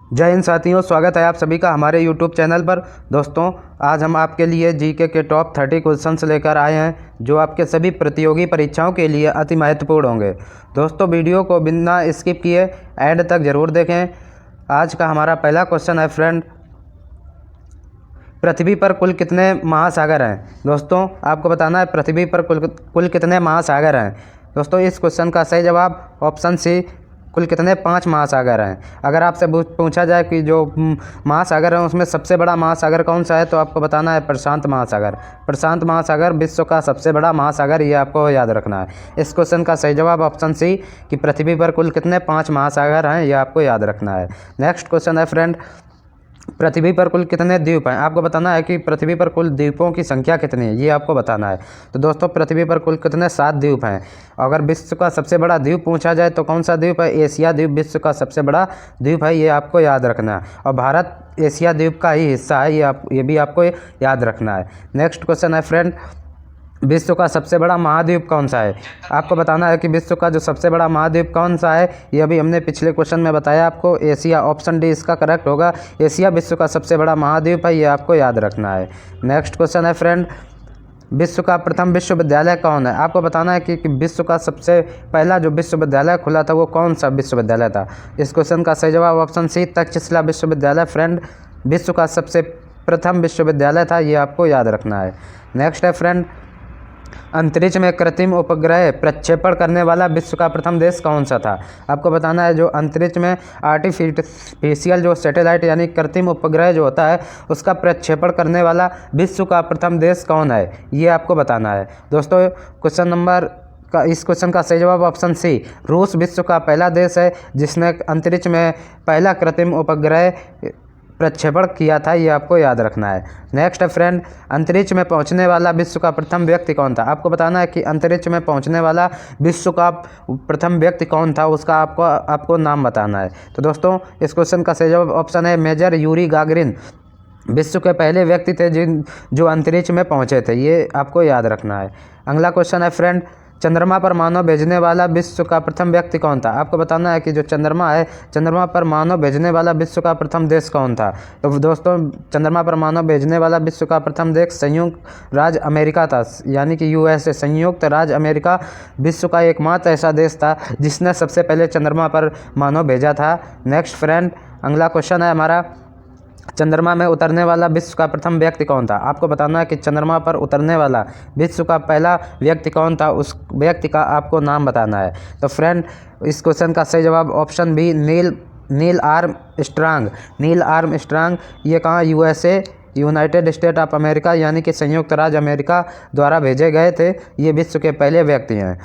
जय हिंद साथियों, स्वागत है आप सभी का हमारे YouTube चैनल पर। दोस्तों, आज हम आपके लिए जीके के टॉप 30 क्वेश्चंस लेकर आए हैं जो आपके सभी प्रतियोगी परीक्षाओं के लिए अति महत्वपूर्ण होंगे। दोस्तों, वीडियो को बिना स्किप किए एंड तक ज़रूर देखें। आज का हमारा पहला क्वेश्चन है फ्रेंड, पृथ्वी पर कुल कितने महासागर हैं। दोस्तों, आपको बताना है पृथ्वी पर कुल कितने महासागर हैं। दोस्तों, इस क्वेश्चन का सही जवाब ऑप्शन सी, कुल कितने 5 महासागर हैं। अगर आपसे पूछा जाए कि जो महासागर हैं उसमें सबसे बड़ा महासागर कौन सा है, तो आपको बताना है प्रशांत महासागर। प्रशांत महासागर विश्व का सबसे बड़ा महासागर, ये आपको याद रखना है। इस क्वेश्चन का सही जवाब ऑप्शन सी कि पृथ्वी पर कुल कितने 5 महासागर हैं, ये आपको याद रखना है। नेक्स्ट क्वेश्चन है फ्रेंड, पृथ्वी पर कुल कितने द्वीप हैं। आपको बताना है कि पृथ्वी पर कुल द्वीपों की संख्या कितनी है, ये आपको बताना है। तो दोस्तों, पृथ्वी पर कुल कितने 7 द्वीप हैं। अगर विश्व का सबसे बड़ा द्वीप पूछा जाए तो कौन सा द्वीप है, एशिया द्वीप विश्व का सबसे बड़ा द्वीप है, ये आपको याद रखना है। और भारत एशिया द्वीप का ही हिस्सा है, ये भी आपको याद रखना है। नेक्स्ट क्वेश्चन है फ्रेंड, विश्व का सबसे बड़ा महाद्वीप कौन सा है। आपको बताना है कि विश्व का जो सबसे बड़ा महाद्वीप कौन सा है, ये अभी हमने पिछले क्वेश्चन में बताया आपको, एशिया। ऑप्शन डी इसका करेक्ट होगा, एशिया विश्व का सबसे बड़ा महाद्वीप है, ये आपको याद रखना है। नेक्स्ट क्वेश्चन है फ्रेंड, विश्व का प्रथम विश्वविद्यालय कौन है। आपको बताना है कि विश्व का सबसे पहला जो विश्वविद्यालय खुला था वो कौन सा विश्वविद्यालय था। इस क्वेश्चन का सही जवाब ऑप्शन सी, तक्षशिला विश्वविद्यालय फ्रेंड विश्व का सबसे प्रथम विश्वविद्यालय था, ये आपको याद रखना है। नेक्स्ट है फ्रेंड, अंतरिक्ष में कृत्रिम उपग्रह प्रक्षेपण करने वाला विश्व का प्रथम देश कौन सा था। आपको बताना है जो अंतरिक्ष में आर्टिफिशियल जो सैटेलाइट यानी कृत्रिम उपग्रह जो होता है उसका प्रक्षेपण करने वाला विश्व का प्रथम देश कौन है, ये आपको बताना है। दोस्तों, इस क्वेश्चन का सही जवाब ऑप्शन सी, रूस विश्व का पहला देश है जिसने अंतरिक्ष में पहला कृत्रिम उपग्रह प्रक्षेपण किया था, ये आपको याद रखना है। नेक्स्ट है फ्रेंड, अंतरिक्ष में पहुंचने वाला विश्व का प्रथम व्यक्ति कौन था। आपको बताना है कि अंतरिक्ष में पहुंचने वाला विश्व का प्रथम व्यक्ति कौन था, उसका आपको नाम बताना है। तो दोस्तों, इस क्वेश्चन का सही जवाब ऑप्शन है मेजर यूरी गागरिन विश्व के पहले व्यक्ति थे जो अंतरिक्ष में पहुंचे थे, ये आपको याद रखना है। अगला क्वेश्चन है फ्रेंड, चंद्रमा पर मानव भेजने वाला विश्व का प्रथम व्यक्ति कौन था। आपको बताना है कि जो चंद्रमा है, चंद्रमा पर मानव भेजने वाला विश्व का प्रथम देश कौन था। तो दोस्तों, चंद्रमा पर मानव भेजने वाला विश्व का प्रथम देश संयुक्त राज्य अमेरिका था, यानी कि यूएसए, संयुक्त राज्य अमेरिका विश्व का एकमात्र ऐसा देश था जिसने सबसे पहले चंद्रमा पर मानव भेजा था। नेक्स्ट फ्रेंड, अगला क्वेश्चन है हमारा, चंद्रमा में उतरने वाला विश्व का प्रथम व्यक्ति कौन था। आपको बताना है कि चंद्रमा पर उतरने वाला विश्व का पहला व्यक्ति कौन था, उस व्यक्ति का आपको नाम बताना है। तो फ्रेंड, इस क्वेश्चन का सही जवाब option B, Neil Armstrong. Neil Armstrong ये कहाँ, USA, United State of America यानी कि संयुक्त राज्य अमेरिका द्वारा भेजे गए थे, ये विश्व के पहले व्यक्ति हैं।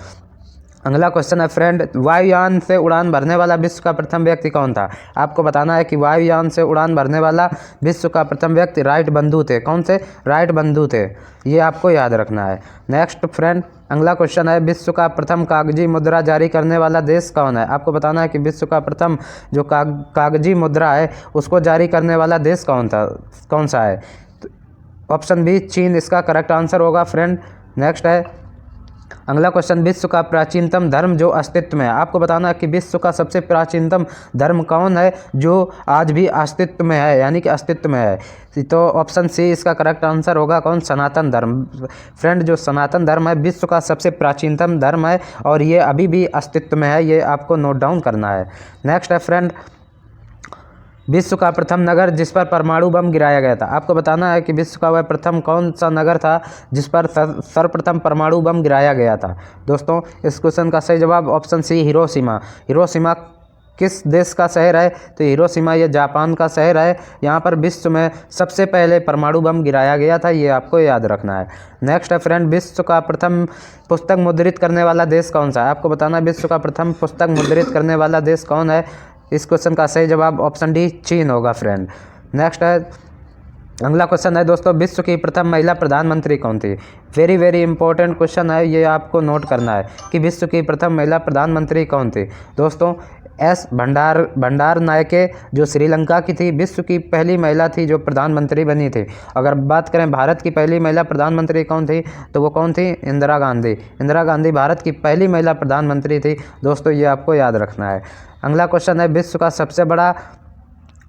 अगला क्वेश्चन है फ्रेंड, वायुयान से उड़ान भरने वाला विश्व का प्रथम व्यक्ति कौन था। आपको बताना है कि वायुयान से उड़ान भरने वाला विश्व का प्रथम व्यक्ति राइट बंधु थे। कौन से? राइट बंधु थे, ये आपको याद रखना है। नेक्स्ट फ्रेंड, अगला क्वेश्चन है, विश्व का प्रथम कागजी मुद्रा जारी करने वाला देश कौन है। आपको बताना है कि विश्व का प्रथम जो कागजी मुद्रा है उसको जारी करने वाला देश कौन सा है। ऑप्शन बी, चीन इसका करेक्ट आंसर होगा फ्रेंड। नेक्स्ट है अगला क्वेश्चन, विश्व का प्राचीनतम धर्म जो अस्तित्व में है। आपको बताना है कि विश्व का सबसे प्राचीनतम धर्म कौन है जो आज भी अस्तित्व में है, यानी कि अस्तित्व में है। तो ऑप्शन सी इसका करेक्ट आंसर होगा कौन, सनातन धर्म। फ्रेंड, जो सनातन धर्म है विश्व का सबसे प्राचीनतम धर्म है और ये अभी भी अस्तित्व में है, ये आपको नोट डाउन करना है। नेक्स्ट है फ्रेंड, विश्व का प्रथम नगर जिस पर परमाणु बम गिराया गया था। आपको बताना है कि विश्व का वह प्रथम कौन सा नगर था जिस पर सर्वप्रथम परमाणु बम गिराया गया था। दोस्तों, इस क्वेश्चन का सही जवाब ऑप्शन सी, हिरोशिमा। हिरोशिमा किस देश का शहर है, तो हिरोशिमा ये जापान का शहर है। यहाँ पर विश्व में सबसे पहले परमाणु बम गिराया गया था, ये आपको याद रखना है। नेक्स्ट है फ्रेंड, विश्व का प्रथम पुस्तक मुद्रित करने वाला देश कौन सा है। आपको बताना है विश्व का प्रथम पुस्तक मुद्रित करने वाला देश कौन है। इस क्वेश्चन का सही जवाब ऑप्शन डी, चीन होगा फ्रेंड। नेक्स्ट है अगला क्वेश्चन है दोस्तों, विश्व की प्रथम महिला प्रधानमंत्री कौन थी। वेरी वेरी इंपॉर्टेंट क्वेश्चन है, ये आपको नोट करना है कि विश्व की प्रथम महिला प्रधानमंत्री कौन थी। दोस्तों, एस भंडार नायके जो श्रीलंका की थी, विश्व की पहली महिला थी जो प्रधानमंत्री बनी थी। अगर बात करें भारत की पहली महिला प्रधानमंत्री कौन थी, तो वो कौन थी, इंदिरा गांधी। इंदिरा गांधी भारत की पहली महिला प्रधानमंत्री थी। दोस्तों, ये आपको याद रखना है। अगला क्वेश्चन है, विश्व का सबसे बड़ा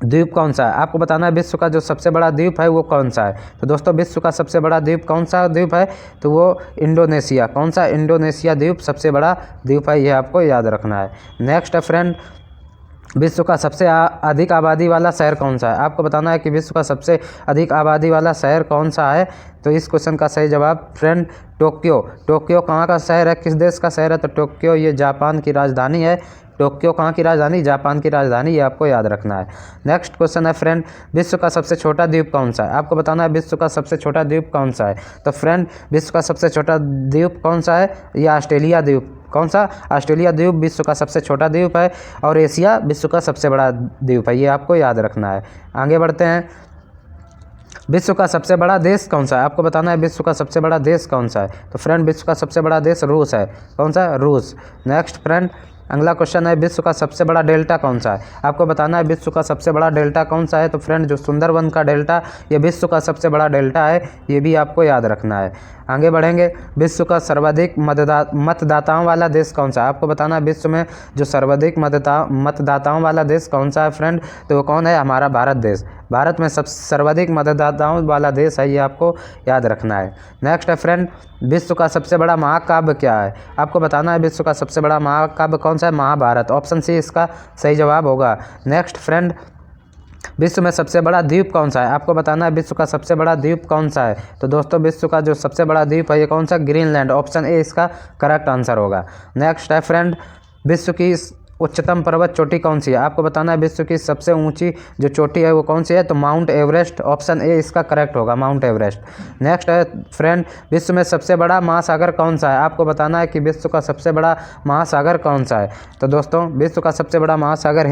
द्वीप कौन सा है? आपको बताना है विश्व का जो सबसे बड़ा द्वीप है वो कौन सा है। तो दोस्तों विश्व का सबसे बड़ा द्वीप कौन सा द्वीप है? तो वो इंडोनेशिया। कौन सा? इंडोनेशिया द्वीप सबसे बड़ा द्वीप है, ये आपको याद रखना है। नेक्स्ट है फ्रेंड, विश्व का सबसे अधिक आबादी वाला शहर कौन सा है? आपको बताना है कि विश्व का सबसे अधिक आबादी वाला शहर कौन सा है। तो इस क्वेश्चन का सही जवाब फ्रेंड टोक्यो। टोक्यो कहाँ का शहर है, किस देश का शहर है? तो टोक्यो ये जापान की राजधानी है। टोक्यो कहाँ की राजधानी? जापान की राजधानी, ये आपको याद रखना है। नेक्स्ट क्वेश्चन है फ्रेंड, विश्व का सबसे छोटा द्वीप कौन सा है? आपको बताना है विश्व का सबसे छोटा द्वीप कौन सा है। तो फ्रेंड विश्व का सबसे छोटा द्वीप कौन सा है? ये ऑस्ट्रेलिया द्वीप। कौन सा? ऑस्ट्रेलिया द्वीप विश्व का सबसे छोटा द्वीप है और एशिया विश्व का सबसे बड़ा द्वीप है, ये आपको याद रखना है। आगे बढ़ते हैं, विश्व का सबसे बड़ा देश कौन सा है? आपको बताना है विश्व का सबसे बड़ा देश कौन सा है। तो फ्रेंड विश्व का सबसे बड़ा देश रूस है। कौन सा? रूस। नेक्स्ट फ्रेंड, अगला क्वेश्चन है, विश्व का सबसे बड़ा डेल्टा कौन सा है? आपको बताना है विश्व का सबसे बड़ा डेल्टा कौन सा है। तो फ्रेंड जो सुंदरबन का डेल्टा, ये विश्व का सबसे बड़ा डेल्टा है, ये भी आपको याद रखना है। आगे बढ़ेंगे, विश्व का सर्वाधिक मतदाताओं वाला देश कौन सा है? आपको बताना है विश्व में जो सर्वाधिक मतदाताओं वाला देश कौन सा है फ्रेंड। तो वो कौन है? हमारा भारत देश। भारत में सर्वाधिक मतदाताओं वाला देश है, ये आपको याद रखना है। नेक्स्ट है फ्रेंड, विश्व का सबसे बड़ा महाकाव्य क्या है? आपको बताना है विश्व का सबसे बड़ा महाकाव्य कौन सा है? महाभारत। ऑप्शन सी इसका सही जवाब होगा। नेक्स्ट फ्रेंड, विश्व में सबसे बड़ा द्वीप कौन सा है? आपको बताना है विश्व का सबसे बड़ा द्वीप कौन सा है। तो दोस्तों विश्व का जो सबसे बड़ा द्वीप है ये कौन सा? ग्रीनलैंड। ऑप्शन ए इसका करेक्ट आंसर होगा। नेक्स्ट है फ्रेंड, विश्व की उच्चतम पर्वत चोटी कौन सी है? आपको बताना है विश्व की सबसे ऊंची जो चोटी है वो कौन सी है? तो माउंट एवरेस्ट। ऑप्शन ए इसका करेक्ट होगा, माउंट एवरेस्ट। नेक्स्ट है फ्रेंड, विश्व में सबसे बड़ा महासागर कौन सा है? आपको बताना है कि विश्व का सबसे बड़ा महासागर कौन सा है। तो दोस्तों विश्व का सबसे बड़ा महासागर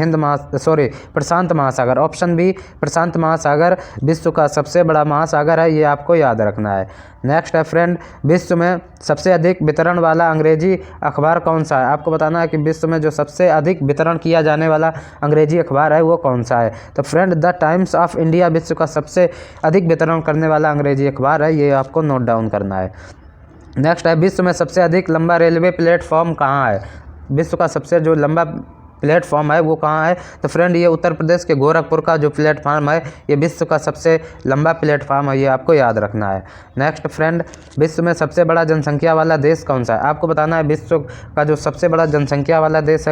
प्रशांत महासागर। ऑप्शन बी प्रशांत महासागर विश्व का सबसे बड़ा महासागर है, ये आपको याद रखना है। नेक्स्ट है फ्रेंड, विश्व में सबसे अधिक वितरण वाला अंग्रेजी अखबार कौन सा है? आपको बताना है कि विश्व में जो सबसे अधिक वितरण किया जाने वाला अंग्रेजी अखबार है वो कौन सा है। तो friend the times of India विश्व का सबसे अधिक वितरण करने वाला अंग्रेजी अखबार है, ये आपको नोट डाउन करना है। नेक्स्ट है, विश्व में सबसे अधिक लंबा रेलवे प्लेटफॉर्म कहाँ है? विश्व का सबसे जो लंबा प्लेटफॉर्म है वो कहाँ है? तो फ्रेंड ये उत्तर प्रदेश के गोरखपुर का जो प्लेटफॉर्म है ये विश्व का सबसे लंबा प्लेटफॉर्म है, ये आपको याद रखना है। नेक्स्ट फ्रेंड, विश्व में सबसे बड़ा जनसंख्या वाला देश कौन सा है? आपको बताना है विश्व का जो सबसे बड़ा जनसंख्या वाला देश है